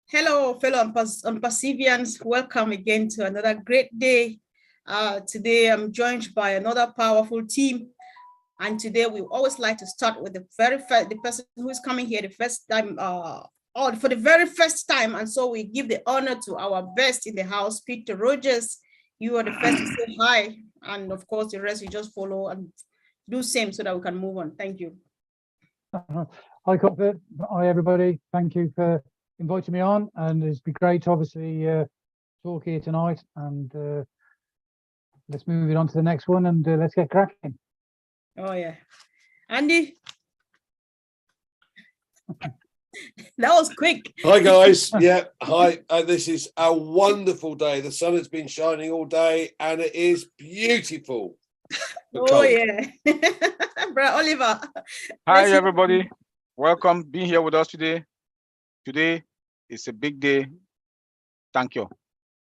Hello, fellow Unpassivians. Welcome again to another great day. Today, I'm joined by another powerful team. And today, we always like to start with the person who is coming here the first time, or for the very first time. And so we give the honor to our best in the house, Peter Rogers. You are the first to say hi. And of course, the rest you just follow and do same so that we can move on. Thank you. Hi, Cockpit. Hi, everybody. Thank you for inviting me on, and it's been great to obviously talk here tonight, and let's move it on to the next one, and let's get cracking. Oh yeah, Andy. That was quick. Hi guys. Yeah, hi. This is a wonderful day. The sun has been shining all day and it is beautiful. Oh yeah. Brother Oliver. Hi everybody. Welcome being here with us today. Today is a big day. Thank you.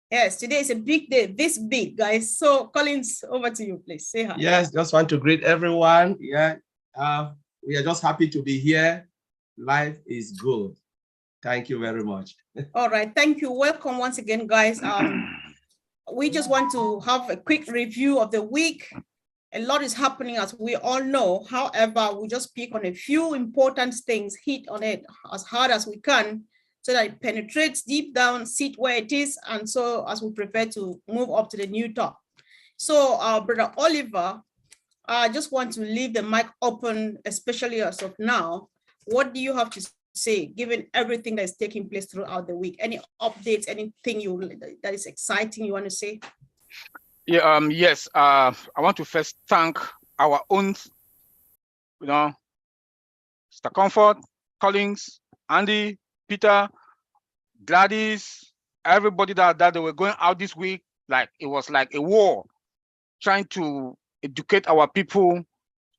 Yes, today is a big day, this big, guys. So Collins, over to you, please. Say hi. Yes, just want to greet everyone. Yeah, we are just happy to be here. Life is good. Thank you very much. All right, thank you. Welcome once again, guys. We just want to have a quick review of the week. A lot is happening, as we all know. However, we just pick on a few important things, hit on it as hard as we can, so that it penetrates deep down, sit where it is, and so as we prepare to move up to the new top. So, Brother Oliver, I just want to leave the mic open, especially as of now. What do you have to say, given everything that is taking place throughout the week? Any updates, anything that is exciting you want to say? Yeah, yes. I want to first thank our own, Mr. Comfort, Collins, Andy, Peter, Gladys, everybody that they were going out this week, like it was like a war, trying to educate our people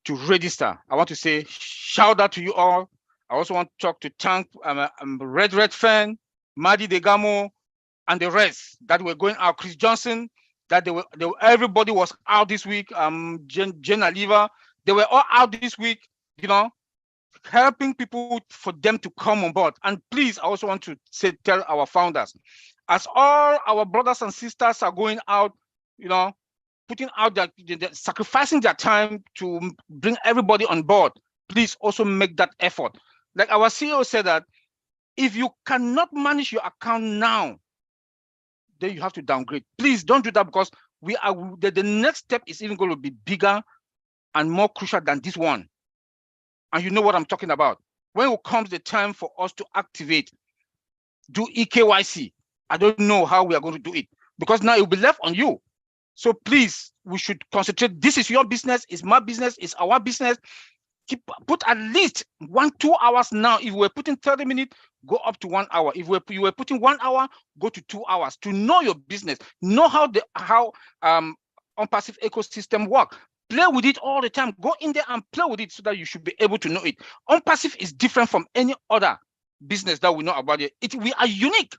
to register. I want to say shout out to you all. I also want to thank Red Fan, Madi Degamo, and the rest that were going out. Chris Johnson, that everybody was out this week. Jen Aliva, they were all out this week. Helping people for them to come on board. And please, I also want to tell our founders, as all our brothers and sisters are going out, putting out sacrificing their time to bring everybody on board, please also make that effort. Like our CEO said, that if you cannot manage your account now, then you have to downgrade. Please don't do that, because the next step is even going to be bigger and more crucial than this one. And you know what I'm talking about. When it comes the time for us to activate, do EKYC, I don't know how we are going to do it, because now it will be left on you. So please, we should concentrate. This is your business, it's my business, it's our business. Put at least 1-2 hours now. If we're putting 30 minutes, go up to 1 hour. If you were putting 1 hour, go to 2 hours to know your business, know how ONPASSIVE ecosystem work. Play with it all the time. Go in there and play with it so that you should be able to know it. ONPASSIVE is different from any other business that we know about it. We are unique,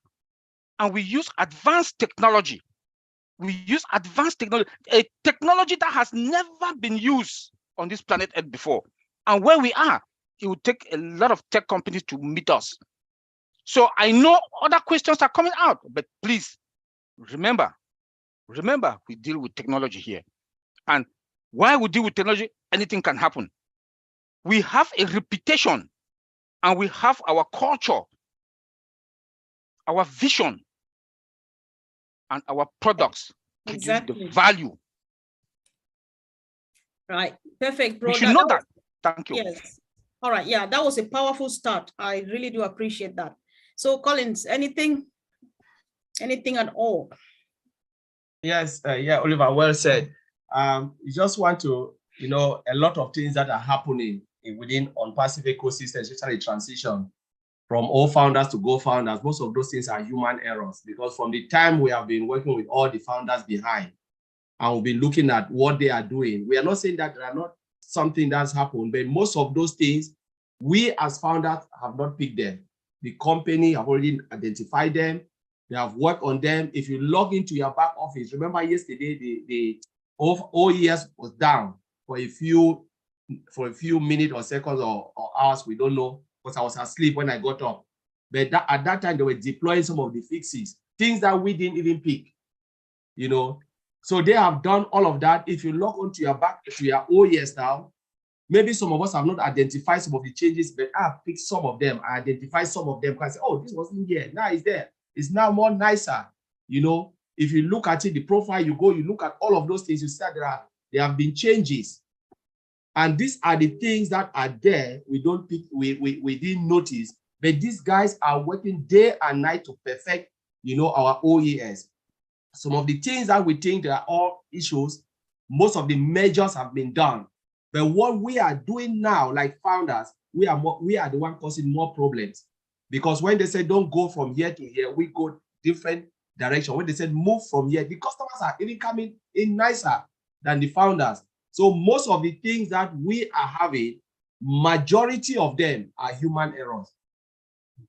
and we use advanced technology. We use advanced technology, a technology that has never been used on this planet Earth before. And where we are, it will take a lot of tech companies to meet us. So I know other questions are coming out, but please remember, we deal with technology here. And while we deal with technology, anything can happen. We have a reputation, and we have our culture, our vision, and our products produce the value. Right, perfect, bro. We should know that. Thank you. Yes. All right, yeah, that was a powerful start. I really do appreciate that. So Collins, anything at all? Yes, yeah, Oliver, well said. You just want to, a lot of things that are happening within ONPASSIVE ecosystem, especially transition from all founders to go founders. Most of those things are human errors, because from the time we have been working with all the founders behind, and we've been looking at what they are doing, we are not saying that there are not something that's happened, but most of those things, we as founders have not picked them. The company have already identified them. They have worked on them. If you log into your back office, remember yesterday, the OES was down for a few minutes or seconds or hours, we don't know, because I was asleep when I got up. But at that time, they were deploying some of the fixes, things that we didn't even pick, you know. So they have done all of that. If you log onto your OES now, maybe some of us have not identified some of the changes, but I have picked some of them. I identified some of them because I say, oh, this wasn't here. Now it's there. It's now more nicer. You know, if you look at it, the profile, you look at all of those things, you see that there have been changes. And these are the things that are there. We don't pick, we didn't notice, but these guys are working day and night to perfect, you know, our OES. Some of the things that we think are all issues, most of the measures have been done. But what we are doing now, like founders, we are the one causing more problems. Because when they say don't go from here to here, we go different direction. When they said move from here, the customers are even coming in nicer than the founders. So most of the things that we are having, majority of them are human errors.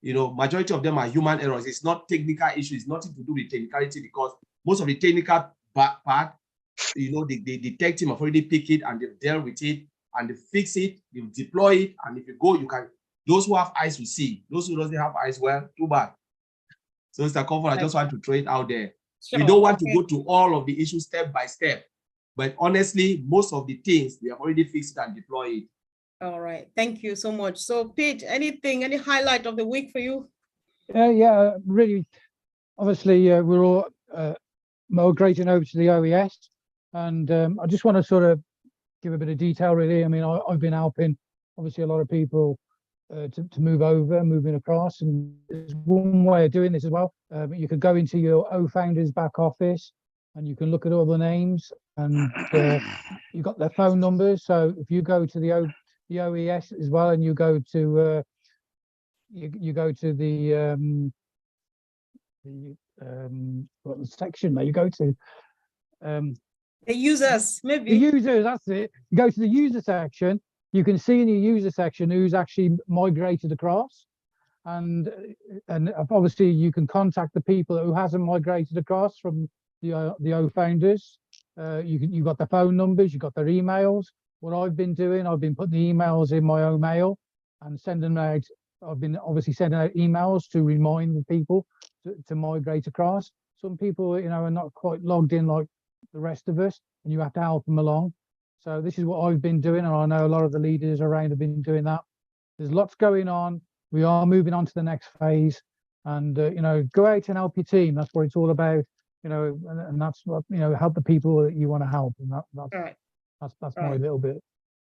You know, majority of them are human errors. It's not technical issues. It's nothing to do with technicality, because most of the technical part, you know, the tech team have already picked it and they've dealt with it and they fix it, they deploy it. And if you go, you can, those who have eyes will see. Those who don't have eyes, well, too bad. So Mr. Comfort, I just want to throw it out there. Sure. We don't want to go to all of the issues step by step. But honestly, most of the things, we have already fixed and deployed it. All right. Thank you so much. So Pete, any highlight of the week for you? Yeah, really. Obviously, we're all migrating over to the OES, and I just want to sort of give a bit of detail, really. I mean, I've been helping, obviously, a lot of people to move over, moving across, and there's one way of doing this as well. You could go into your O-Founders back office, and you can look at all the names, and you've got their phone numbers. So if you go to the OES as well, and you go to you go to the what the section that you go to, The users, maybe. the users, that's it. You go to the user section, you can see in your user section who's actually migrated across, and obviously you can contact the people who hasn't migrated across from the O-Founders. You've got their phone numbers, you've got their emails. What I've been doing, I've been putting the emails in my own mail and sending them out. I've been obviously sending out emails to remind the people to migrate across. Some people, you know, are not quite logged in like the rest of us, and you have to help them along. So this is what I've been doing, and I know a lot of the leaders around have been doing that. There's lots going on. We are moving on to the next phase, and you know, go out and help your team. That's what it's all about, you know, and that's what, you know, help the people that you want to help, and that's All right. that's my little bit.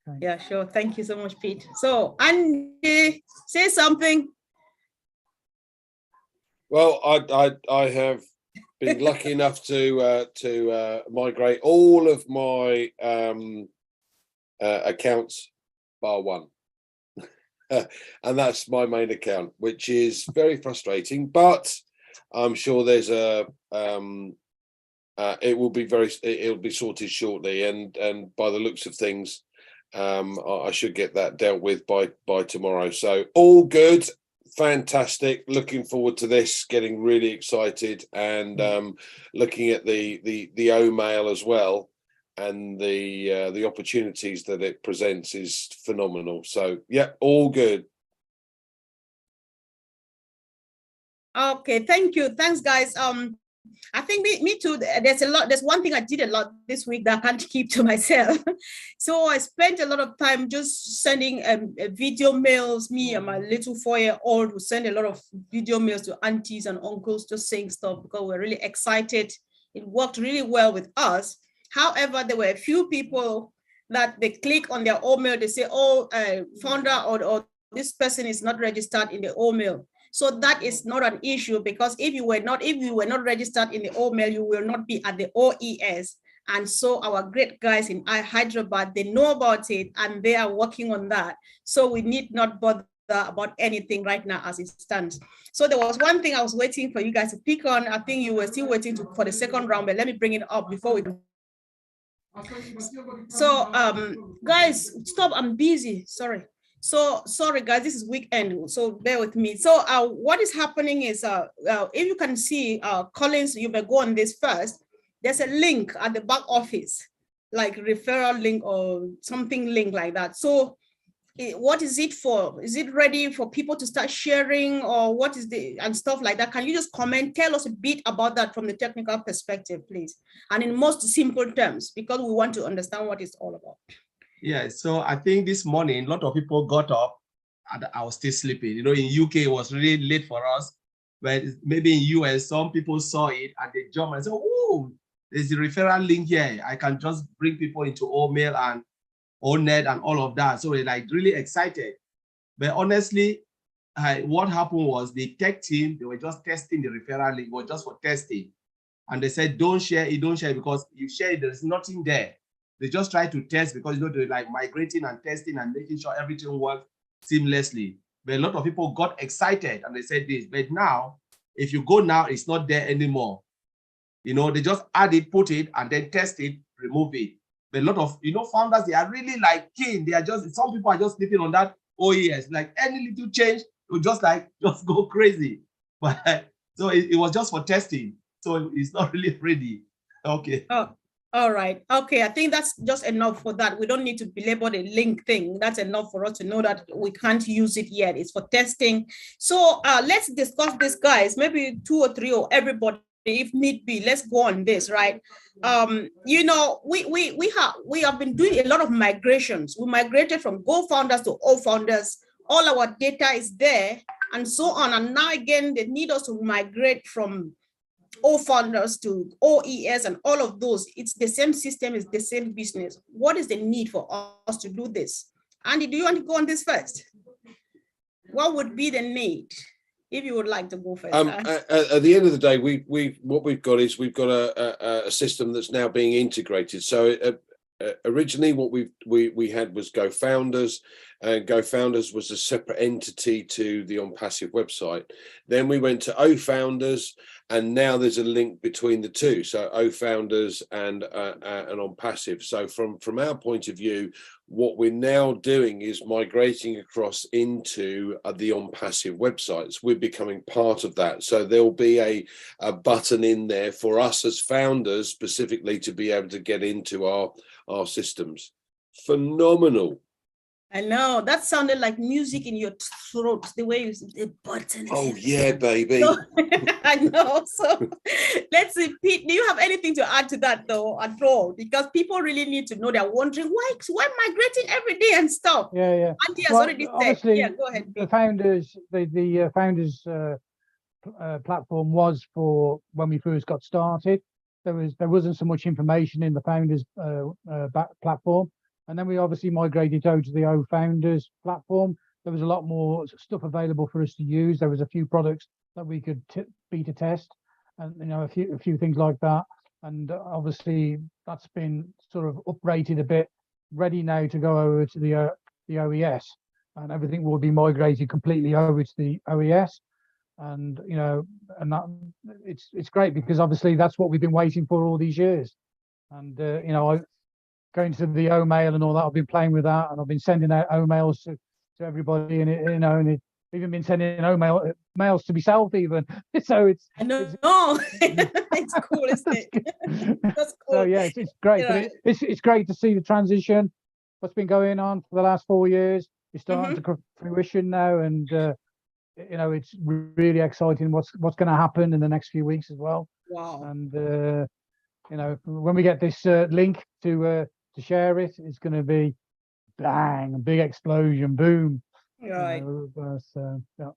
Okay. Yeah, sure. Thank you so much, Pete. So, Andy, say something. Well, I have been lucky enough to migrate all of my accounts bar one, and that's my main account, which is very frustrating. But I'm sure there's it'll be sorted shortly, and by the looks of things, I should get that dealt with by tomorrow. So all good. Fantastic. Looking forward to this, getting really excited, and looking at the O-Mail as well, and the opportunities that it presents is phenomenal. So yeah, all good. Okay, thank you. Thanks, guys. I think me too. There's one thing I did a lot this week that I can't keep to myself. So I spent a lot of time just sending video mails. Me and my little 4-year-old who send a lot of video mails to aunties and uncles, just saying stuff because we're really excited. It worked really well with us. However, there were a few people that they click on their O-Mail, they say, oh, founder or this person is not registered in the O-Mail. So that is not an issue, because if you were not registered in the O-Mail, you will not be at the OES. And so our great guys in Hyderabad, they know about it and they are working on that. So we need not bother about anything right now as it stands. So there was one thing I was waiting for you guys to pick on. I think you were still waiting for the second round, but let me bring it up before we. So guys, stop, I'm busy, sorry. So sorry guys, this is weekend, so bear with me. So what is happening is, if you can see, Collins, you may go on this first. There's a link at the back office, like referral link or something link like that. So what is it for? Is it ready for people to start sharing, or what is the and stuff like that? Can you just comment, tell us a bit about that from the technical perspective, please, and in most simple terms, because we want to understand what it's all about. Yeah, so I think this morning a lot of people got up and I was still sleeping. You know, in UK it was really late for us, but maybe in US some people saw it and they jumped and said, "Oh, there's a referral link here. I can just bring people into OMail and ONET and all of that." So they're like really excited. But honestly, what happened was the tech team, they were just testing the referral link, was just for testing. And they said, don't share it, because you share it, there's nothing there. They just try to test because, you know, they're like migrating and testing and making sure everything works seamlessly. But a lot of people got excited and they said this, but now, if you go now, it's not there anymore. You know, they just add it, put it, and then test it, remove it. But a lot of, you know, founders, they are really like keen. They are just, some people are just sleeping on that OES. Like any little change, will just go crazy. But so it was just for testing. So it's not really ready. Okay. Oh, all right. Okay, I think that's just enough for that. We don't need to belabor the link thing. That's enough for us to know that we can't use it yet. It's for testing. So let's discuss this, guys. Maybe 2 or 3 or everybody, if need be. Let's go on this, right? You know, we have been doing a lot of migrations. We migrated from Go founders to O founders. All our data is there and so on. And now again, they need us to migrate from O founders to OES and all of those. It's the same system, it's the same business. What is the need for us to do this? Andy, do you want to go on this first? What would be the need? If you would like to go first. At the end of the day, what we've got is we've got a system that's now being integrated. So originally what we had was Go Founders, and Go Founders was a separate entity to the ONPASSIVE website. Then we went to O Founders, and now there's a link between the two. So O Founders and ONPASSIVE. So from our point of view, what we're now doing is migrating across into the ONPASSIVE websites. We're becoming part of that. So there'll be a button in there for us as founders specifically to be able to get into our systems. Phenomenal. I know, that sounded like music in your throat, the way you said the button. Oh yeah, baby. So, I know. So let's see, Pete, do you have anything to add to that though at all? Because people really need to know. They're wondering why migrating every day and stuff. Yeah. Andy has already said. Yeah, go ahead. The founders, the founders platform was for when we first got started. There wasn't so much information in the founders platform. And then we obviously migrated over to the O Founders platform. There was a lot more stuff available for us to use. There was a few products that we could beta test, and you know, a few things like that. And obviously that's been sort of uprated a bit, ready now to go over to the OES, and everything will be migrated completely over to the OES. And you know, and that it's great because obviously that's what we've been waiting for all these years. And you know, going to the OMail and all that, I've been playing with that, and I've been sending out OMails to everybody, and you know, and even been sending mails to myself even. So it's I know. No. It's cool, isn't it? That's cool. So yeah, it's great. Yeah. But it's great to see the transition. What's been going on for the last 4 years is starting to come to fruition now, and you know, it's really exciting what's going to happen in the next few weeks as well. Wow. And you know, when we get this link to share it, it's going to be bang, a big explosion, boom. Right. You know, yeah.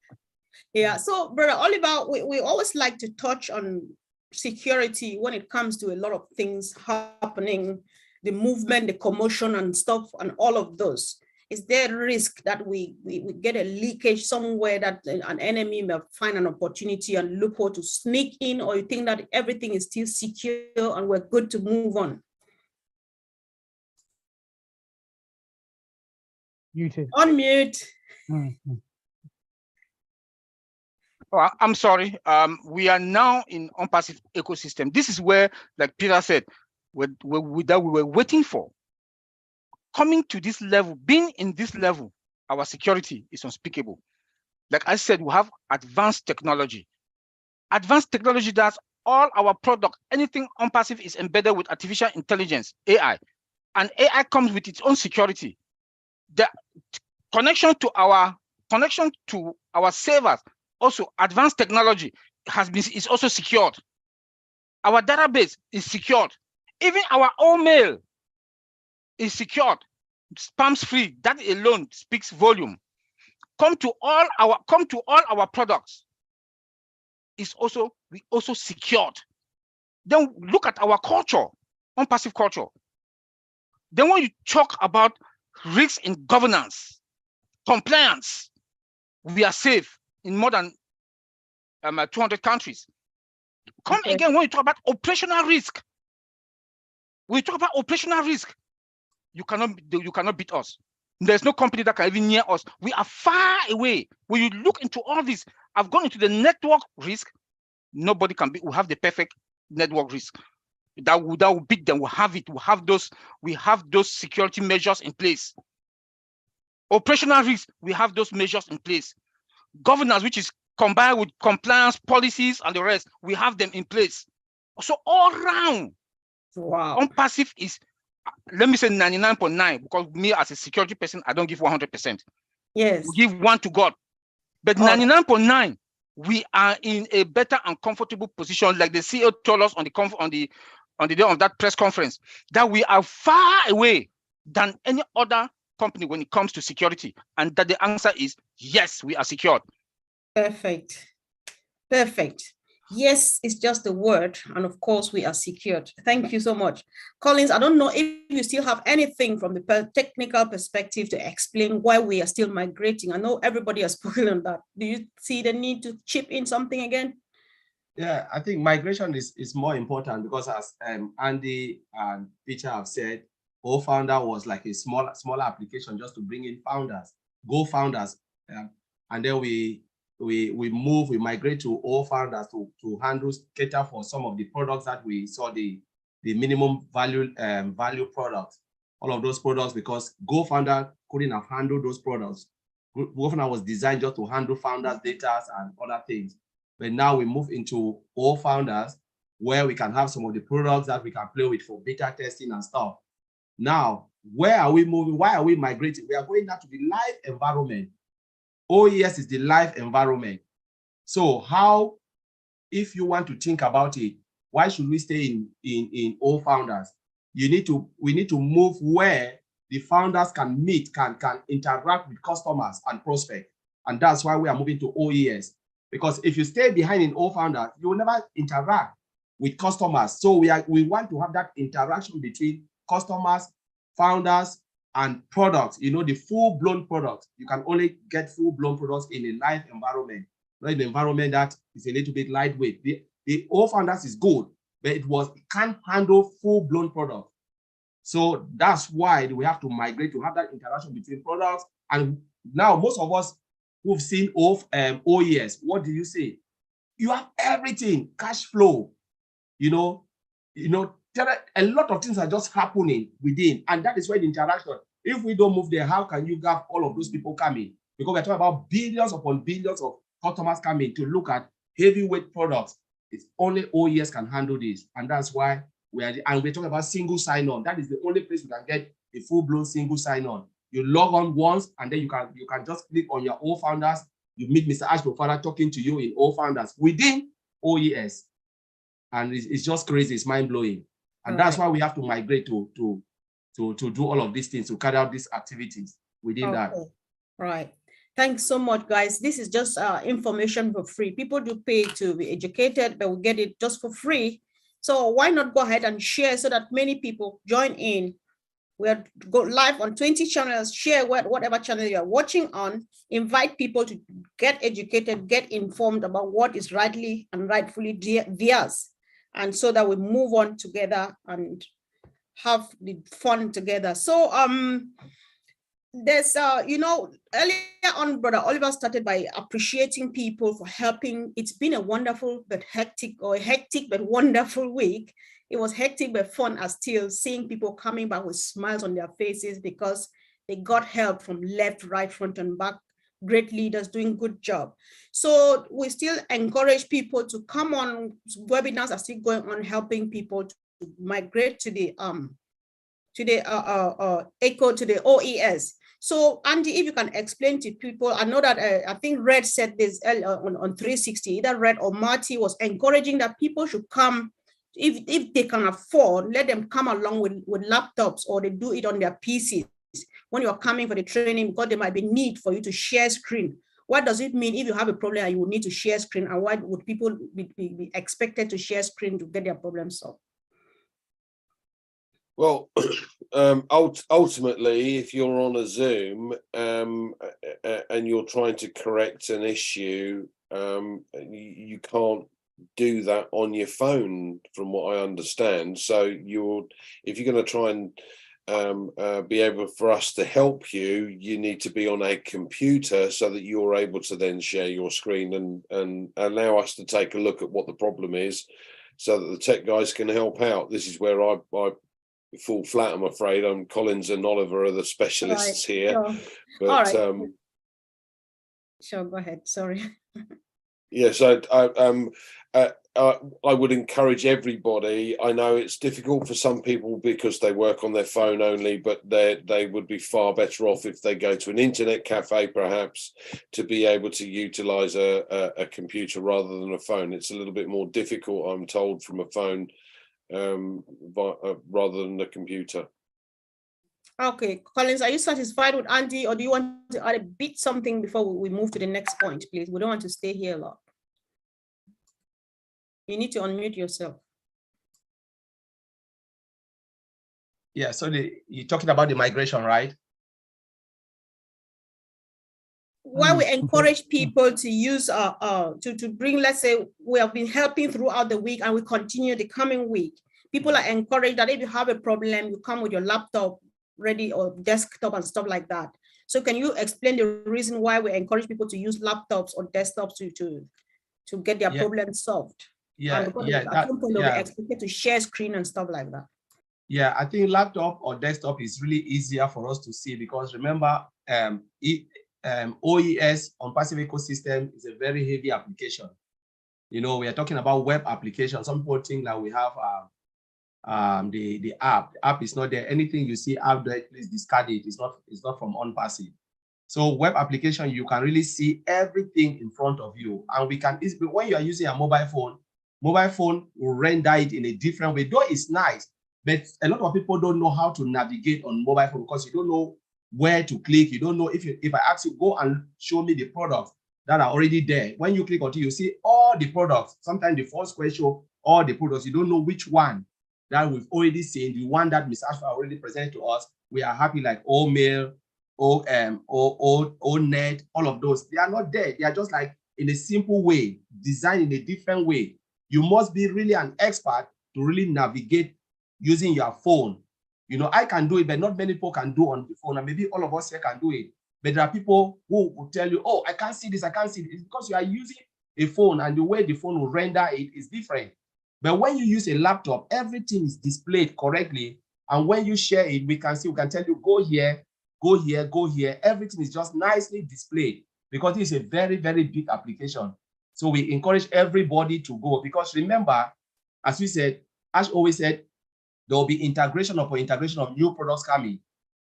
Yeah. So, Brother Oliver, we always like to touch on security when it comes to a lot of things happening, the movement, the commotion and stuff, and all of those. Is there a risk that we get a leakage somewhere, that an enemy may find an opportunity and loophole to sneak in, or you think that everything is still secure and we're good to move on? Muted. Unmute. Oh, I'm sorry. We are now in ONPASSIVE ecosystem. This is where, like Peter said, that we were waiting for. Coming to this level, being in this level, our security is unspeakable. Like I said, we have advanced technology. Advanced technology does all our product, anything ONPASSIVE is embedded with artificial intelligence, AI. And AI comes with its own security. connection to our servers, also advanced technology is also secured. Our database is secured. Even our own mail is secured. Spams free. That alone speaks volume. Come to all our products. We also secured. Then look at our culture, ONPASSIVE culture. Then when you talk about risks in governance, compliance, we are safe in more than 200 countries. Come again when you talk about operational risk. When you talk about operational risk, you cannot beat us. There's no company that can even near us. We are far away. When you look into all this, I've gone into the network risk. Nobody can be. We have the perfect network risk. That will beat them. We have it. We have those security measures in place. Operational risk, we have those measures in place. Governance, which is combined with compliance policies and the rest, we have them in place. So all round, wow, ONPASSIVE is, let me say 99.9, because me as a security person, I don't give 100%. Yes. We give 1 to God. But 99.9, we are in a better and comfortable position, like the CEO told us on the day of that press conference, that we are far away than any other company when it comes to security, and that the answer is yes, we are secured. Perfect. Yes, it's just a word, and of course we are secured. Thank you so much. Collins, I don't know if you still have anything from the technical perspective to explain why we are still migrating. I know everybody has spoken on that. Do you see the need to chip in something again? Yeah, I think migration is more important, because as Andy and Peter have said, GoFounder was like a smaller application just to bring in founders, GoFounders, and then we migrate to OFounders to cater for some of the products that we saw, the minimum value products, all of those products, because GoFounder couldn't have handled those products. GoFounder was designed just to handle founders' data and other things. But now we move into OFounders, where we can have some of the products that we can play with for beta testing and stuff. Now, where are we moving? Why are we migrating? We are going now to the live environment. OES is the live environment. So how, if you want to think about it, why should we stay in OFounders? We need to move where the founders can meet, can interact with customers and prospects. And that's why we are moving to OES. Because if you stay behind in OFounders, you will never interact with customers. So we want to have that interaction between customers, founders, and products. You know, the full-blown products. You can only get full-blown products in a live environment, not in an environment that is a little bit lightweight. The OFounders is good, but it can't handle full-blown products. So that's why we have to migrate to have that interaction between products. And now most of us who've seen OES, what do you say? You have everything, cash flow, you know, a lot of things are just happening within, and that is why the interaction. If we don't move there, how can you have all of those people coming? Because we're talking about billions upon billions of customers coming to look at heavyweight products. It's only OES can handle this, and that's why we're talking about single sign-on. That is the only place you can get a full-blown single sign-on. You log on once, and then you can just click on your OFounders. You meet Mr. Ashbofara talking to you in OFounders within OES, and it's just crazy. It's mind-blowing. And that's why we have to migrate to do all of these things, to carry out these activities within that. Right. Thanks so much, guys. This is just information for free. People do pay to be educated, but we get it just for free. So why not go ahead and share so that many people join in? We'll go live on 20 channels, share whatever channel you're watching on, invite people to get educated, get informed about what is rightly and rightfully theirs. And so that we move on together and have the fun together. So there's earlier on, Brother Oliver started by appreciating people for helping. It's been a wonderful but hectic but wonderful week. It was hectic but fun as still, seeing people coming back with smiles on their faces because they got help from left, right, front, and back. Great leaders doing good job. So we still encourage people to come on. Webinars are still going on, helping people to migrate to the OES. So Andy, if you can explain to people, I know that I think Red said this on 360, either Red or Marty was encouraging that people should come, if they can afford, let them come along with laptops, or they do it on their PCs when you're coming for the training, because there might be need for you to share screen. What does it mean if you have a problem and you would need to share screen, and why would people be expected to share screen to get their problem solved? Well, ultimately, if you're on a Zoom and you're trying to correct an issue, you can't do that on your phone, from what I understand. So if you're going to try and be able for us to help you, you need to be on a computer so that you're able to then share your screen and allow us to take a look at what the problem is, so that the tech guys can help out. This is where I fall flat, I'm afraid. Collins and Oliver are the specialists here. Sure. But sure, go ahead. Sorry. Yes, I would encourage everybody. I know it's difficult for some people because they work on their phone only, but they would be far better off if they go to an internet cafe, perhaps, to be able to utilize a computer rather than a phone. It's a little bit more difficult, I'm told, from a phone rather than the computer. Okay, Collins, are you satisfied with Andy, or do you want to add a bit something before we move to the next point, please? We don't want to stay here a lot. You need to unmute yourself. Yeah, so you're talking about the migration, right? Why we encourage people to use to bring, let's say we have been helping throughout the week and we continue the coming week. People are encouraged that if you have a problem, you come with your laptop ready or desktop and stuff like that. So can you explain the reason why we encourage people to use laptops or desktops to get their problems solved? Yeah, at some point they'll be expected to share screen and stuff like that. Yeah, I think laptop or desktop is really easier for us to see, because remember, OES, ONPASSIVE ecosystem, is a very heavy application. You know, we are talking about web applications. Some people think that we have the app. The app is not there. Anything you see out there, please discard it. It's not from ONPASSIVE. So web application, you can really see everything in front of you. And we can, when you are using a mobile phone will render it in a different way. Though it's nice, but a lot of people don't know how to navigate on mobile phone, because you don't know where to click. You don't know if I ask you, go and show me the products that are already there. When you click on it, you see all the products. Sometimes the first question, all the products, you don't know which one that we've already seen, the one that Ms. Ashford already presented to us. We are happy, like OMail, ONet, all of those. They are not there. They are just like in a simple way, designed in a different way. You must be really an expert to really navigate using your phone. You know, I can do it, but not many people can do on the phone, and maybe all of us here can do it. But there are people who will tell you, oh, I can't see this, I can't see it. It's because you are using a phone, and the way the phone will render it is different. But when you use a laptop, everything is displayed correctly. And when you share it, we can tell you, go here, go here, go here. Everything is just nicely displayed, because it's a very, very big application. So we encourage everybody to go, because remember, as we said, Ash always said, there will be integration upon integration of new products coming.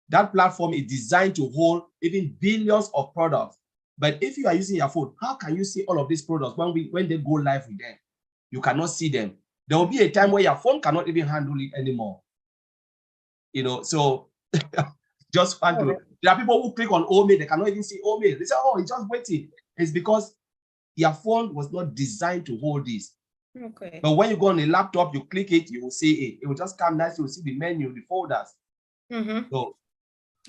That platform is designed to hold even billions of products. But if you are using your phone, how can you see all of these products when they go live with them? You cannot see them. There will be a time where your phone cannot even handle it anymore. You know, so just want to, there are people who click on OMail, they cannot even see OMail. They say, oh, it's just waiting. It's because your phone was not designed to hold this. Okay. But when you go on a laptop, you click it, you will see it. It will just come nice. You will see the menu, the folders. So,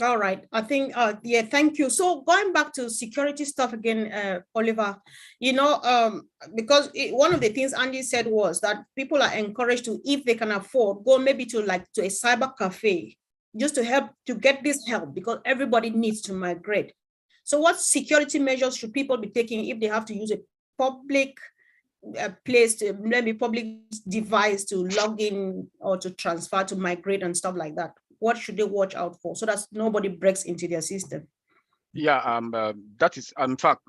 all right. I think, yeah, thank you. So going back to security stuff again, Oliver, you know, because one of the things Andy said was that people are encouraged to, if they can afford, go maybe to a cyber cafe, just to help to get this help, because everybody needs to migrate. So what security measures should people be taking if they have to use a public place, to maybe public device to log in or to transfer, to migrate and stuff like that? What should they watch out for so that nobody breaks into their system? Yeah, that is, in fact,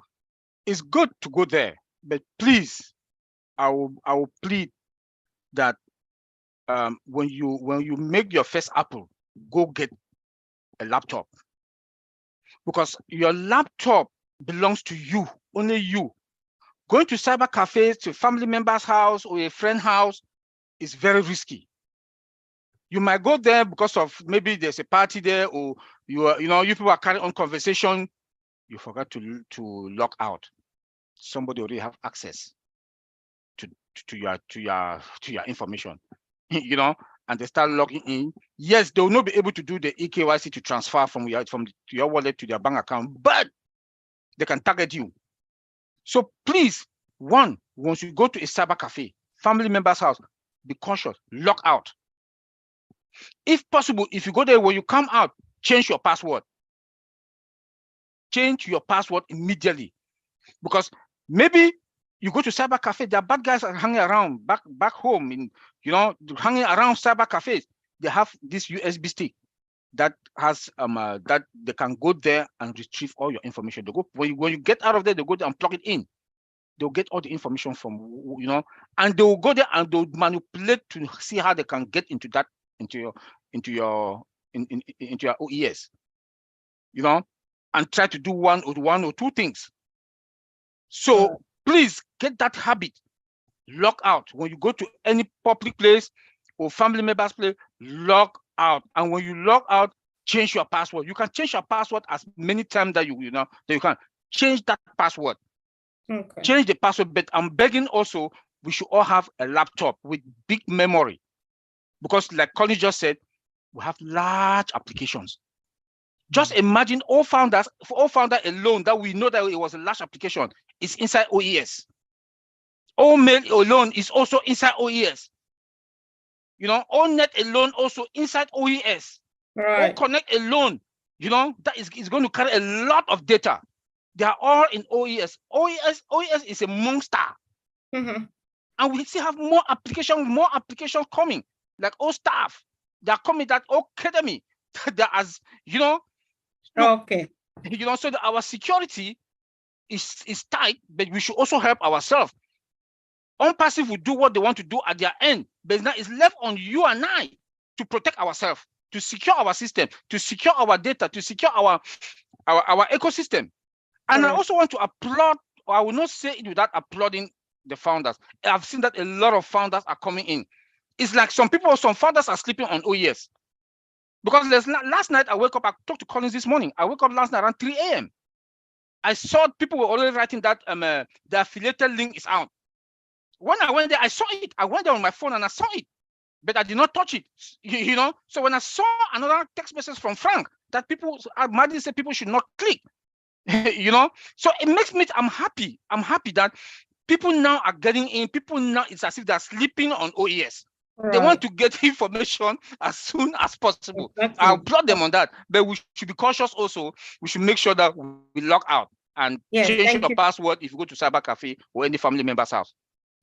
it's good to go there, but please, I will plead that when you make your first Apple, go get a laptop. because your laptop belongs to you, only you. Going to cyber cafes, to a family member's house or a friend's house is very risky. You might go there because of maybe there's a party there, or you people are carrying on conversation. You forgot to log out. Somebody already have access to your information, and they start logging in. Yes, they will not be able to do the eKYC to transfer from your wallet to their bank account, but they can target you. So please, once you go to a cyber cafe, family member's house, be cautious, log out. If possible, if you go there, when you come out, change your password. Change your password immediately, because maybe you go to cyber cafe, there are bad guys are hanging around back home, hanging around cyber cafes. They have this USB stick that has that they can go there and retrieve all your information. They go when you get out of there, they go there and plug it in. They'll get all the information from and they will go there and they'll manipulate to see how they can get into your OES, and try to do one or two things. So please get that habit. Log out when you go to any public place or family member's place. Log out, and when you log out, change your password. You can change your password as many times that you can change that password. Okay. Change the password, but I'm begging also, we should all have a laptop with big memory, because like Colin just said, we have large applications. Just imagine all founder alone that we know that it was a large application is inside OES. All mail alone is also inside OES. All net alone also inside OES. Right. All connect alone, that is going to carry a lot of data. They are all in OES. OES is a monster. Mm-hmm. And we still have more applications coming, like all staff. They are coming, that academy. That as Okay. So that our security is tight, but we should also help ourselves. ONPASSIVE will do what they want to do at their end, but now it's left on you and I to protect ourselves, to secure our system, to secure our data, to secure our ecosystem. And I also want to applaud, or I will not say it without applauding the founders. I've seen that a lot of founders are coming in. It's like some founders are sleeping on OES. Because last night I woke up, I talked to Collins this morning. I woke up last night around 3 a.m. I saw people were already writing that the affiliated link is out. When I went there, I saw it. I went there on my phone and I saw it, but I did not touch it. So when I saw another text message from Frank that Maddie said people should not click, so it makes me, I'm happy that people now are getting in. People now, it's as if they're sleeping on OES. They want to get information as soon as possible. Exactly. I applaud them on that, but we should be cautious also. We should make sure that we log out and change your password if you go to cyber cafe or any family member's house.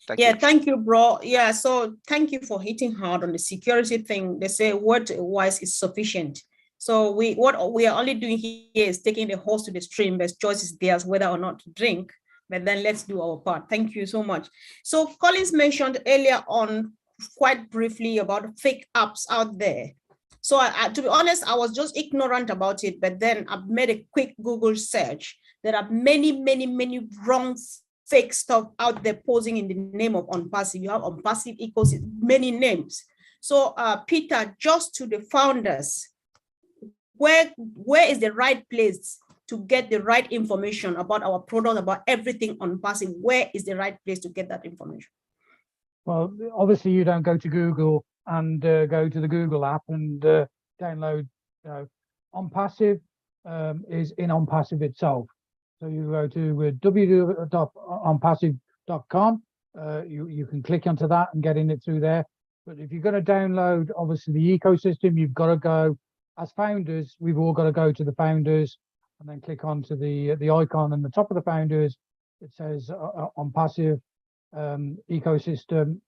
Thank you. Thank you, bro. Yeah, so thank you for hitting hard on the security thing. They say word wise is sufficient. So what we are only doing here is taking the host to the stream. There's choices theirs whether or not to drink, but then let's do our part. Thank you so much. So Collins mentioned earlier on quite briefly about fake apps out there. So to be honest, I was just ignorant about it, but then I've made a quick Google search. There are many wrong fake stuff out there posing in the name of ONPASSIVE. You have ONPASSIVE ecosystem, many names. So Peter, just to the founders, where is the right place to get the right information about our product, about everything ONPASSIVE? Where is the right place to get that information? Well, obviously you don't go to Google and go to the Google app and download. ONPASSIVE is in ONPASSIVE itself. So you go to www.onpassive.com. You can click onto that and get in it through there. But if you're going to download, obviously, the ecosystem, you've got to go, as founders, we've all got to go to the founders and then click onto the icon on the top of the founders. It says ONPASSIVE ecosystem.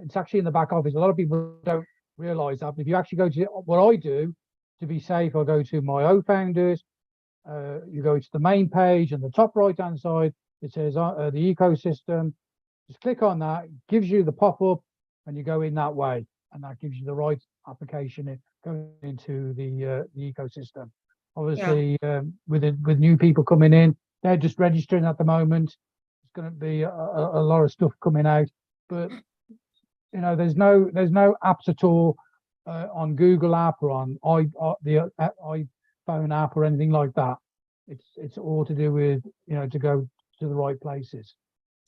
It's actually in the back office. A lot of people don't realize that. But if you actually go to what I do to be safe, I'll go to my own founders. You go to the main page, and the top right hand side, it says the ecosystem. Just click on that, it gives you the pop-up, and you go in that way, and that gives you the right application going into the ecosystem. Obviously, with new people coming in, they're just registering at the moment. There's going to be a lot of stuff coming out, but you know, there's no apps at all on Google app or on the iPhone app or anything like that. It's all to do with, you know, to go to the right places.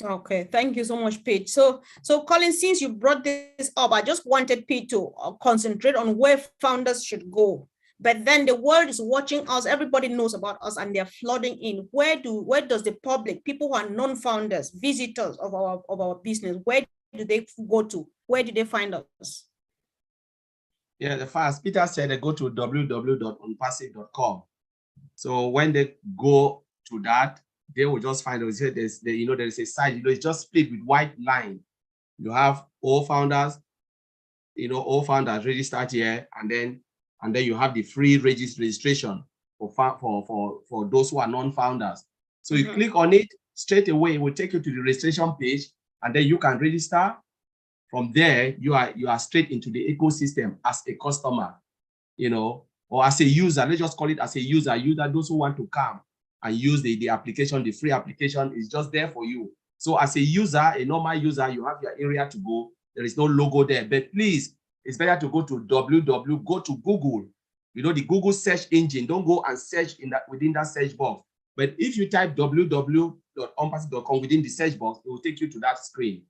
Okay, thank you so much, Pete. So Colin, since you brought this up, I just wanted Pete to concentrate on where founders should go. But then the world is watching us. Everybody knows about us, and they're flooding in. Where does the public, people who are non-founders, visitors of our business, where do they go to? Where do they find us? Yeah, the first Peter said they go to www.onpassive.com. So when they go to that, they will just find out there is a site, it's just split with white line. You have all founders, all founders registered here, and then you have the free registration for those who are non-founders. So you click on it, straight away it will take you to the registration page, and then you can register. From there, you are straight into the ecosystem as a customer, or as a user. Let's just call it as a user. Those who want to come and use the application, the free application is just there for you. So as a user, a normal user, you have your area to go. There is no logo there, but please, it's better to go to go to Google, the Google search engine. Don't go and search within that search box. But if you type www.onpassive.com within the search box, it will take you to that screen.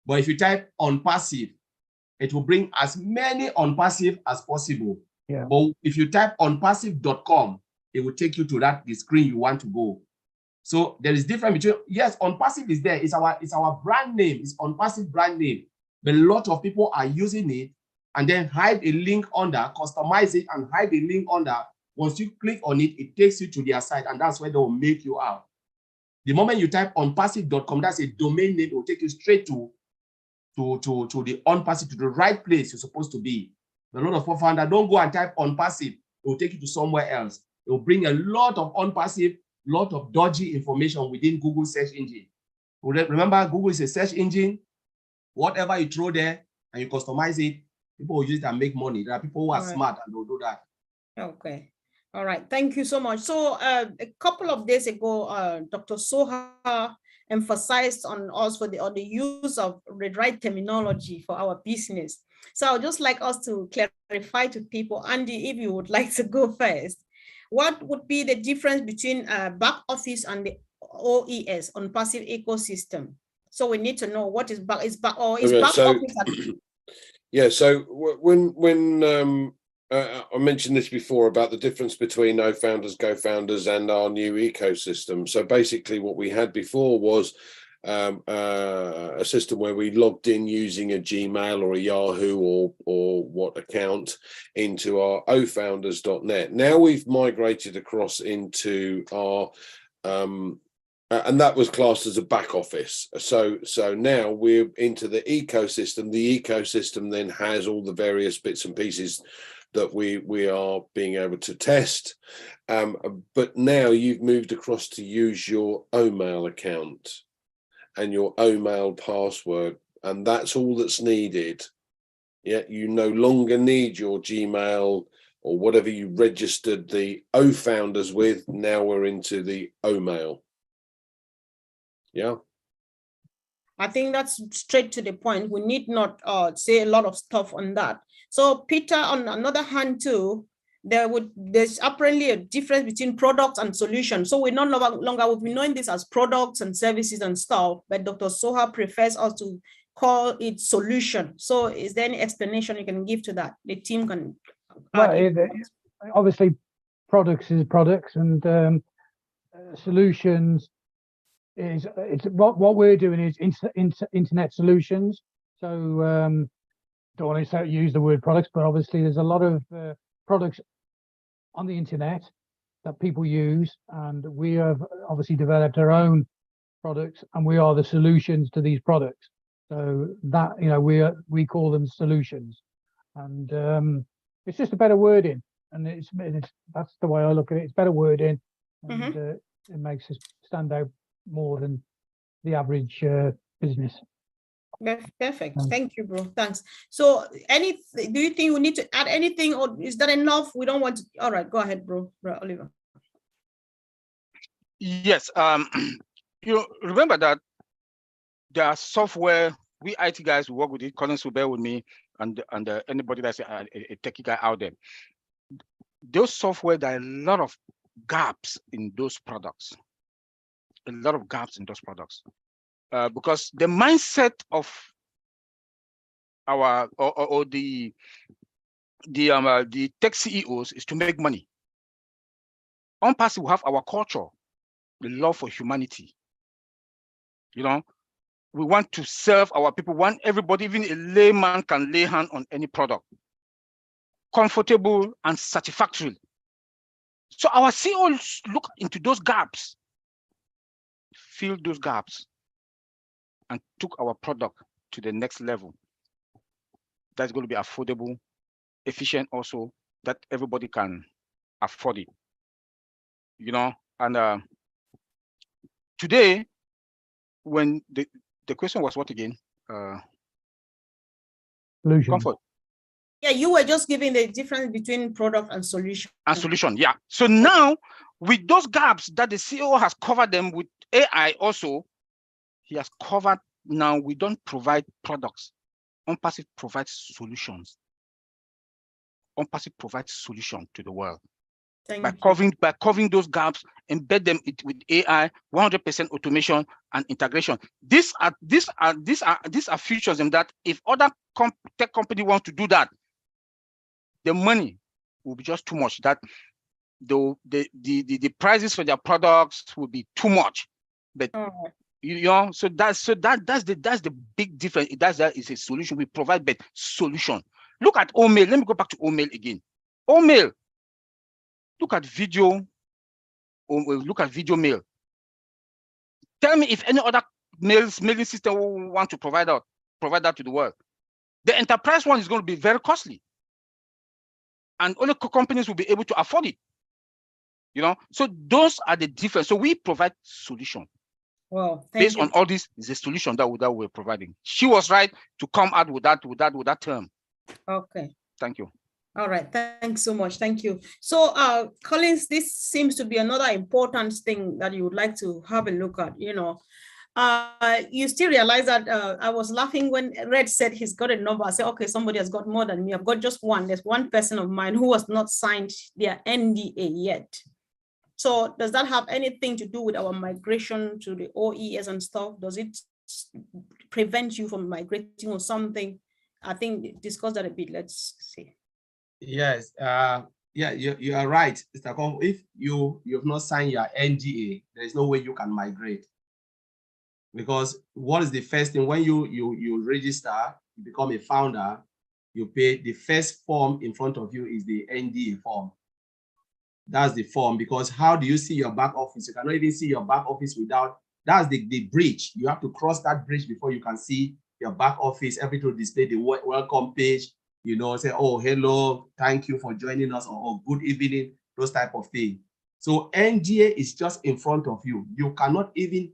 But if you type OnPassive, it will bring as many OnPassive as possible. Yeah. But if you type onpassive.com, it will take you to the screen you want to go. So there is difference between, yes, OnPassive is there. It's our brand name. It's OnPassive brand name. But a lot of people are using it and then hide a link under, customize it and hide a link under. Once you click on it, it takes you to their site, and that's where they will make you out. The moment you type onpassive.com, that's a domain name. It will take you straight to the OnPassive, to the right place you're supposed to be. A lot of founders don't go and type OnPassive. It will take you to somewhere else. It will bring a lot of OnPassive, lot of dodgy information within Google search engine. Remember, Google is a search engine. Whatever you throw there and you customize it, people will use it and make money. There are people who are smart and they'll do that. Okay. All right. Thank you so much. So a couple of days ago, Dr. Soha emphasized on us on the use of the right terminology for our business. So I would just like us to clarify to people. Andy, if you would like to go first, what would be the difference between back office and the OES, ONPASSIVE ecosystem? So we need to know what is back office. Yeah. So when I mentioned this before about the difference between No Founders, Go Founders and our new ecosystem. So basically what we had before was a system where we logged in using a Gmail or a Yahoo or what account into our ofounders.net. Now we've migrated across into our and that was classed as a back office. So now we're into the ecosystem. The ecosystem then has all the various bits and pieces that we are being able to test. But now you've moved across to use your OMail account and your OMail password, and that's all that's needed. Yeah, you no longer need your Gmail or whatever you registered the OFounders with. Now we're into the OMail. Yeah. I think that's straight to the point. We need not say a lot of stuff on that. So Peter, on another hand too, there's apparently a difference between products and solutions. So we're no longer, we've been knowing this as products and services and stuff, but Dr. Soha prefers us to call it solution. So is there any explanation you can give to that? The team can. Obviously, products is products, and solutions is what we're doing is internet solutions. So don't want to use the word products, but obviously there's a lot of products on the internet that people use, and we have obviously developed our own products, and we are the solutions to these products. So that, we call them solutions, and it's just a better wording, and it's that's the way I look at it. It's better wording, and it makes us stand out more than the average business. Perfect. Thank you, bro. Thanks. So do you think we need to add anything, or is that enough? We don't want to. All right, go ahead, bro Oliver. Yes. You remember that there are software, we IT guys who work with it, Collins will bear with me, and anybody that's a techie guy out there. Those software, there are a lot of gaps in those products. A lot of gaps in those products. Because the mindset of our or the tech CEOs is to make money. ONPASSIVE will have our culture, the love for humanity. You know, we want to serve our people. Want everybody, even a layman, can lay hand on any product, comfortable and satisfactory. So our CEOs look into those gaps, fill those gaps, and took our product to the next level. That's going to be affordable, efficient, also that everybody can afford it. You know, and today, when the question was what again? Solution. Comfort. Yeah, you were just giving the difference between product and solution. And solution, yeah. So now, with those gaps that the CEO has covered them with AI also, he has covered. Now we don't provide products. ONPASSIVE provides solutions. ONPASSIVE provides solution to the world. By covering those gaps, embed them with AI, 100% automation and integration. These are features in that if other tech company wants to do that, the money will be just too much. That the prices for their products will be too much. But you know, so that's the big difference. That is a solution. We provide but solution. Look at OMail. Let me go back to OMail again. OMail. Look at video. Look at video mail. Tell me if any other mailing system will want to provide that to the world. The enterprise one is going to be very costly, and only companies will be able to afford it. You know, so those are the difference. So we provide solution. Well, based on all this is a solution that we're providing. She was right to come out with that term. Okay. Thank you. All right, thanks so much. Thank you. So Collins, this seems to be another important thing that you would like to have a look at. You know, you still realize that I was laughing when Red said he's got a number. I said, okay, somebody has got more than me. I've got just one. There's one person of mine who has not signed their NDA yet. So does that have anything to do with our migration to the OES and stuff? Does it prevent you from migrating or something? I think discuss that a bit. Let's see. Yes, yeah, you are right, Mr. Kom. If you have not signed your NDA, there is no way you can migrate. Because what is the first thing when you register, you become a founder, you pay the first form in front of you is the NDA form. That's the form, because how do you see your back office? You cannot even see your back office without, that's the bridge. You have to cross that bridge before you can see your back office, everything to display the welcome page, you know, say, oh, hello, thank you for joining us, or oh, good evening, those type of things. So NDA is just in front of you. You cannot even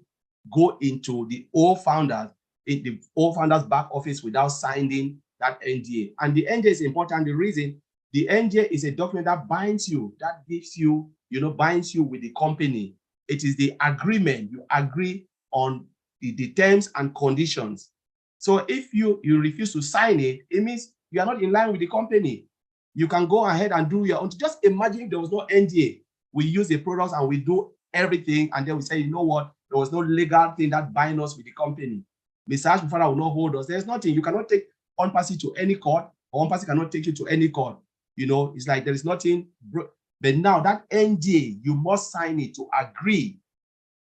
go into the old founders back office without signing that NDA. And the NDA is important. The reason the NDA is a document that binds you, that gives you, binds you with the company. It is the agreement. You agree on the terms and conditions. So if you refuse to sign it, it means you are not in line with the company. You can go ahead and do your own. Just imagine if there was no NDA. We use the products and we do everything, and then we say, you know what? There was no legal thing that binds us with the company. Mr. Ashbufara will not hold us. There's nothing. You cannot take ONPASSIVE to any court, or ONPASSIVE cannot take you to any court. You know, it's like there is nothing. But now that NDA, you must sign it to agree.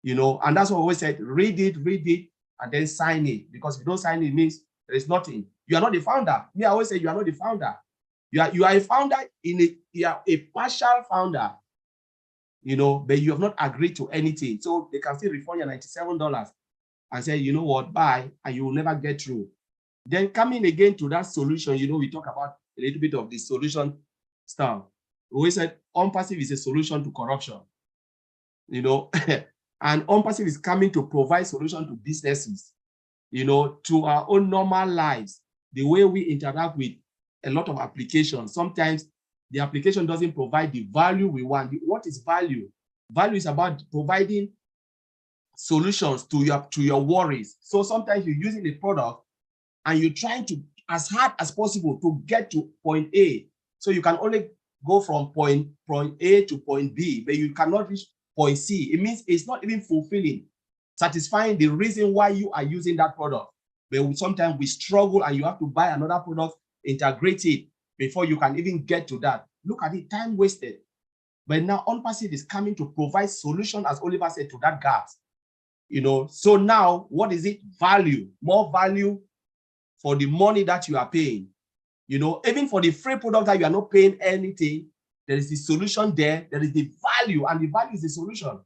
You know, and that's what we always said, read it, and then sign it. Because if you don't sign it, it means there is nothing. You are not the founder. Me, I always say you are not the founder. You are a founder you are a partial founder, you know, but you have not agreed to anything. So they can still refund you $97 and say, you know what, bye, and you will never get through. Then coming again to that solution, you know, we talk about a little bit of the solution stuff. We always said ONPASSIVE is a solution to corruption, you know, and ONPASSIVE is coming to provide solution to businesses. to our own normal lives, the way we interact with a lot of applications, sometimes the application doesn't provide the value we want. What is value? Value is about providing solutions to your worries. So sometimes you're using a product and you're trying to, as hard as possible, to get to point A. So you can only go from point A to point B, but you cannot reach point C. It means it's not even fulfilling, satisfying the reason why you are using that product. But sometimes we struggle and you have to buy another product, integrate it before you can even get to that. Look at it, time wasted. But now ONPASSIVE is coming to provide solution, as Oliver said, to that gap. So now what is it? Value, more value for the money that you are paying. Even for the free product that you are not paying anything, there is the solution there. There is the value, and the value is the solution.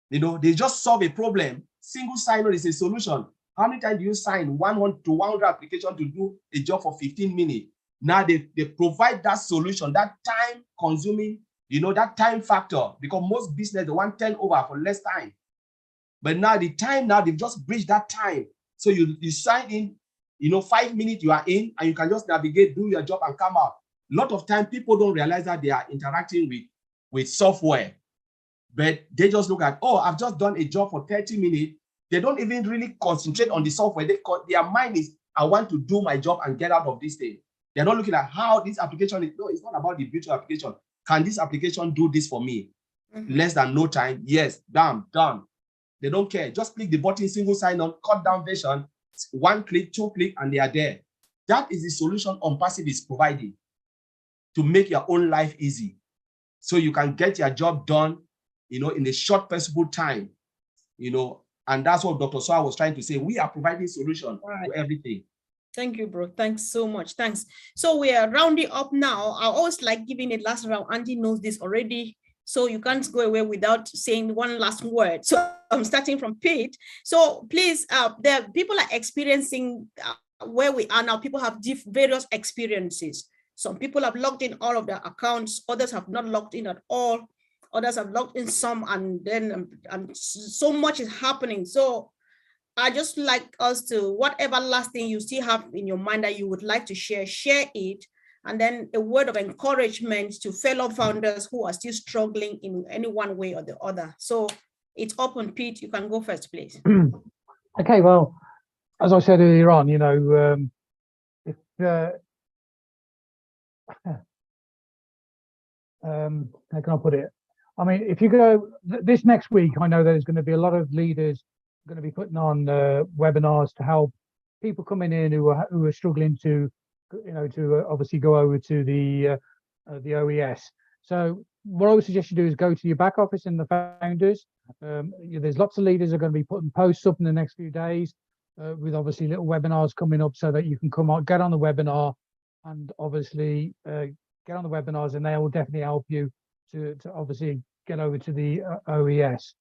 They just solve a problem. Single sign-on is a solution. How many times do you sign 100 to 100 applications to do a job for 15 minutes? Now they provide that solution, that time consuming, that time factor, because most business, they want turnover for less time. But now the time, they've just bridged that time. So you sign in, 5 minutes you are in, and you can just navigate, do your job, and come out. A lot of time people don't realize that they are interacting with software, but they just look at, oh, I've just done a job for 30 minutes. They don't even really concentrate on the software. Their mind is, I want to do my job and get out of this thing. They're not looking at how this application is. No, it's not about the beauty of application. Can this application do this for me? Less than no time. Yes, done. They don't care. Just click the button, single sign-on, cut down version, 1 click, 2 click, and they are there. That is the solution ONPASSIVE is providing to make your own life easy. So you can get your job done, in a short possible time, and that's what Dr. Soa was trying to say. We are providing solution to everything. Thank you, bro. Thanks so much. Thanks. So we are rounding up now. I always like giving it last round. Andy knows this already, so you can't go away without saying one last word. So I'm starting from Pete. So please, the people are experiencing where we are now. People have various experiences. Some people have logged in all of their accounts. Others have not logged in at all. Others have logged in some, and then so much is happening. So I just like us to, whatever last thing you still have in your mind that you would like to share it. And then a word of encouragement to fellow founders who are still struggling in any one way or the other. So it's open, Pete. You can go first, please. Okay, well, as I said earlier on, how can I put it? I mean, if you go this next week, I know there's going to be a lot of leaders going to be putting on webinars to help people coming in who are struggling to, obviously go over to the OES. So what I would suggest you do is go to your back office and the founders. There's lots of leaders who are going to be putting posts up in the next few days with obviously little webinars coming up so that you can come on, get on the webinar, and obviously get on the webinars, and they will definitely help you to obviously get over to the OES.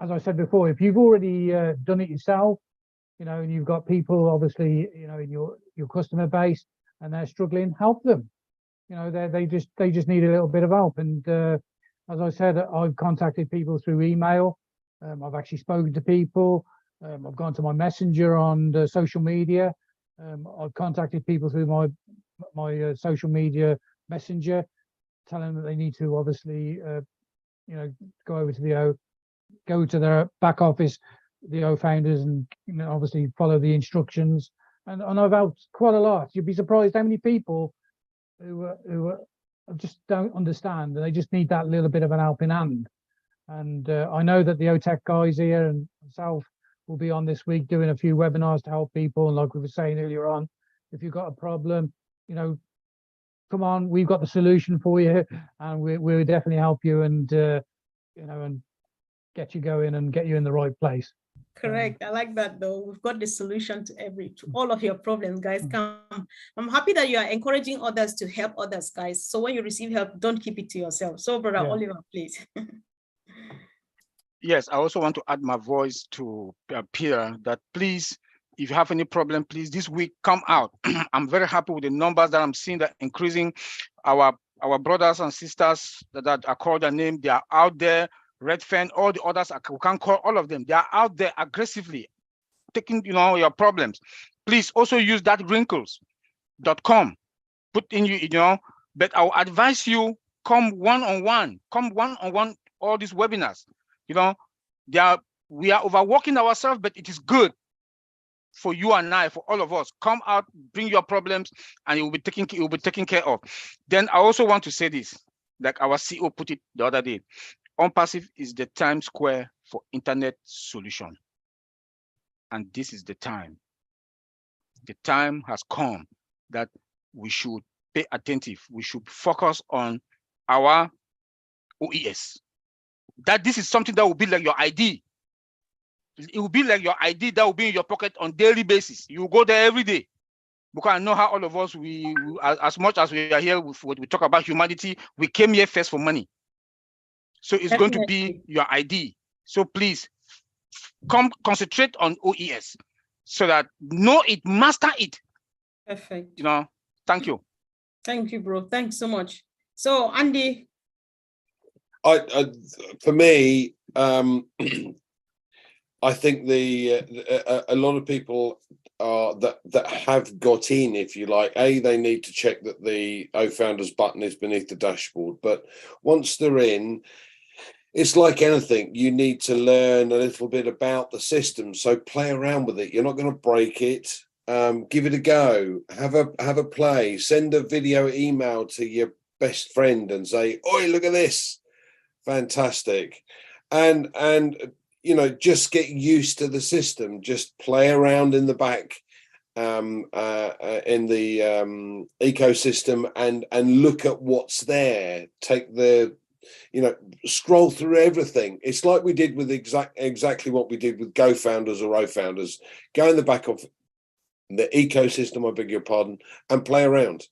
As I said before, if you've already done it yourself, and you've got people obviously, in your customer base, and they're struggling, help them. They just need a little bit of help. And as I said, I've contacted people through email. I've actually spoken to people. I've gone to my messenger on the social media. I've contacted people through my social media messenger, telling them that they need to obviously, go over to go to their back office, the O founders, and obviously follow the instructions. And I've helped quite a lot. You'd be surprised how many people who just don't understand. They just need that little bit of an helping hand. And I know that the OTech guys here and myself will be on this week doing a few webinars to help people. And like we were saying earlier on, if you've got a problem, come on, we've got the solution for you, and we'll definitely help you and and get you going and get you in the right place. Correct. I like that though. We've got the solution to all of your problems, guys. Come. I'm happy that you are encouraging others to help others, guys. So when you receive help, don't keep it to yourself. So Brother Oliver, please. Yes, I also want to add my voice to Peter that please, if you have any problem, please this week come out. I'm very happy with the numbers that I'm seeing that increasing. Our brothers and sisters that are called their name, they are out there. Redfern, all the others, we can't call all of them. They are out there aggressively taking, your problems. Please also use that wrinkles.com. Put in but I will advise you come one-on-one, all these webinars. We are overworking ourselves, but it is good for you and I, for all of us. Come out, bring your problems, and it will be taken care of. Then I also want to say this, like our CEO put it the other day. ONPASSIVE is the Times Square for internet solution. And this is the time. The time has come that we should pay attentive. We should focus on our OES. That this is something that will be like your ID. It will be like your ID that will be in your pocket on daily basis. You go there every day. Because I know how all of us, we as much as we are here with what we talk about humanity, we came here first for money. So it's going to be your ID. So please come concentrate on OES so that know it, master it. Perfect. Thank you. Thank you, bro. Thanks so much. So Andy. For me, I think a lot of people that have got in, if you like, they need to check that the founders button is beneath the dashboard. But once they're in, it's like anything. You need to learn a little bit about the system. So play around with it. You're not going to break it. Give it a go. Have a play. Send a video email to your best friend and say, "Oi, look at this! Fantastic!" And just get used to the system. Just play around in the back in the ecosystem and look at what's there. Take the scroll through everything. It's like we did with exactly what we did with Go Founders or O Founders. Go in the back of the ecosystem, I beg your pardon, and play around.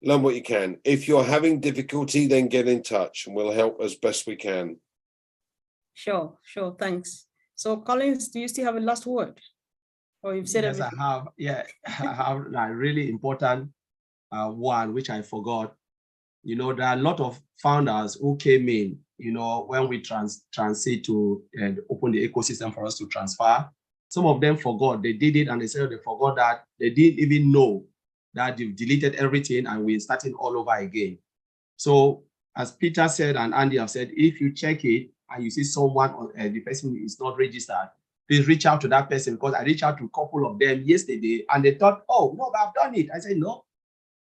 Learn what you can. If you're having difficulty, then get in touch and we'll help as best we can. Sure. Thanks. So Collins, do you still have a last word? Or you've said everything? I have. Yeah, I have a really important one, which I forgot. There are a lot of founders who came in, when we transit to open the ecosystem for us to transfer. Some of them forgot. They did it and they said they forgot that they didn't even know that they've deleted everything and we're starting all over again. So as Peter said and Andy have said, if you check it and you see someone, the person is not registered, please reach out to that person, because I reached out to a couple of them yesterday and they thought, oh, no, but I've done it. I said, no.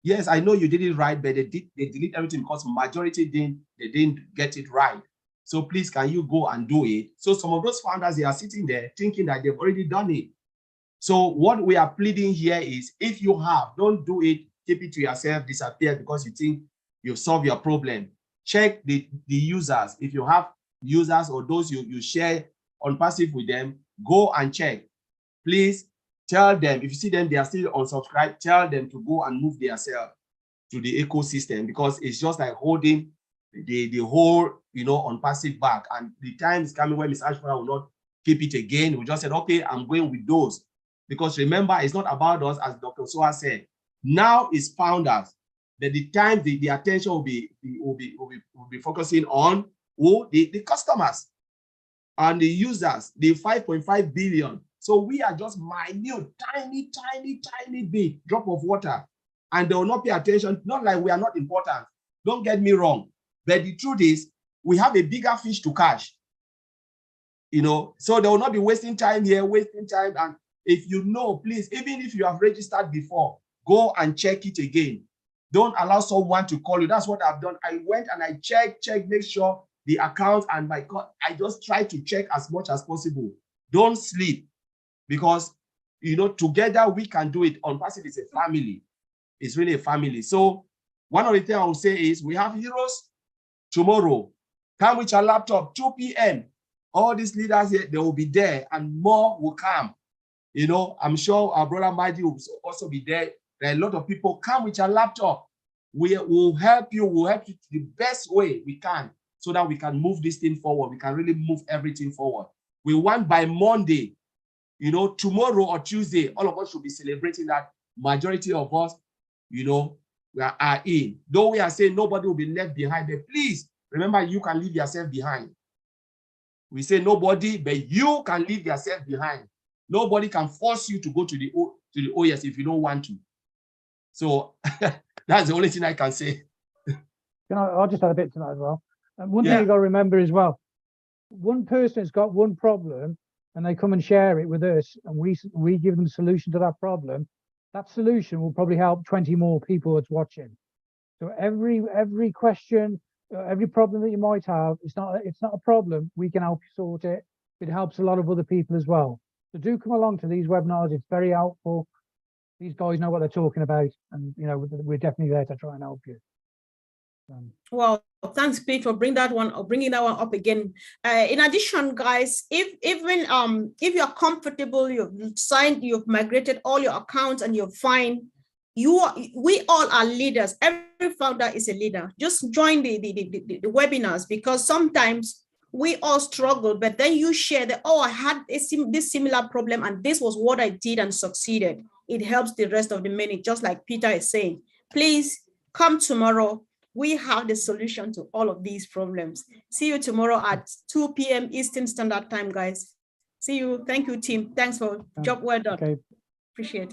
Yes, I know you did it right, but they delete everything because majority didn't get it right. So please, can you go and do it? So some of those founders, they are sitting there thinking that they've already done it. So what we are pleading here is, if you have, don't do it, keep it to yourself, disappear because you think you've solved your problem. Check the users. If you have users or those you share ONPASSIVE with them, go and check. Please tell them, if you see them, they are still unsubscribed, tell them to go and move themselves to the ecosystem, because it's just like holding the whole, ONPASSIVE back. And the time is coming when Ms. Ashford will not keep it again. We just said, okay, I'm going with those. Because remember, it's not about us, as Dr. Soa said. Now it's founders. That the time, the attention will be focusing on who? The customers and the users, the 5.5 billion. So we are just minute, tiny bit drop of water, and they will not pay attention. Not like we are not important. Don't get me wrong. But the truth is, we have a bigger fish to catch. So they will not be wasting time here, And if please, even if you have registered before, go and check it again. Don't allow someone to call you. That's what I've done. I went and I checked, make sure the account, and my God, I just try to check as much as possible. Don't sleep, because together we can do it. ONPASSIVE is a family. It's really a family. So one of the things I will say is, we have heroes tomorrow. Come with your laptop, 2 p.m. All these leaders here, they will be there, and more will come. I'm sure our brother Maji will also be there. There are a lot of people. Come with your laptop. We will help you. We'll help you the best way we can, so that we can move this thing forward. We can really move everything forward. We want by Monday, tomorrow or Tuesday, all of us should be celebrating that majority of us, we are in. Though we are saying nobody will be left behind, but please remember, you can leave yourself behind. We say nobody, but you can leave yourself behind. Nobody can force you to go to the OS if you don't want to. So that's the only thing I can say. I'll just add a bit to that as well. And one thing Yeah. you got to remember as well, one person has got one problem and they come and share it with us and we give them a solution to that problem. That solution will probably help 20 more people that's watching. So every question, every problem that you might have, it's not a problem. We can help you sort it. It helps a lot of other people as well. So do come along to these webinars. It's very helpful. These guys know what they're talking about, and you know we're definitely there to try and help you. Well, thanks, Pete, for bringing that one up again. In addition, guys, if you're comfortable, you've migrated all your accounts and you're fine, we all are leaders. Every founder is a leader. Just join the webinars, because sometimes we all struggle, but then you share that, oh, I had this similar problem and this was what I did and succeeded. It helps the rest of the minute, just like Peter is saying. Please come tomorrow. We have the solution to all of these problems. See you tomorrow at 2 p.m. Eastern Standard Time, guys. See you. Thank you, team. Thanks for job well done. Okay. Appreciate it.